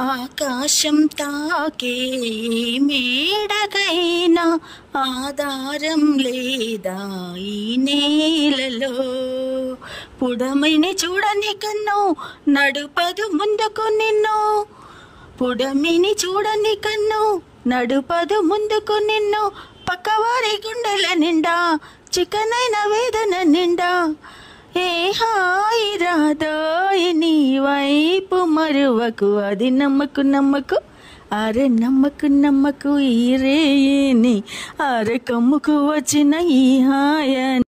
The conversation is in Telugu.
ఆకాశం తాకే మేడకైనా ఆధారం లేదా ఈ నేలలో. పుడమిని చూడని కన్ను నడుపదు ముందుకు నిన్ను, పుడమిని చూడని కన్ను నడుపదు ముందుకు నిన్ను. పక్కవారి గుండెల నిండా చికనైన వేదన నిండా ఏ హాయి రాదోయి నీ వైపు మరువకు. అది నమ్మకు నమ్మకు అరే నమ్మకు నమ్మకు ఈ రేని అరే కమ్ముకు వచ్చిన ఈ హాయని.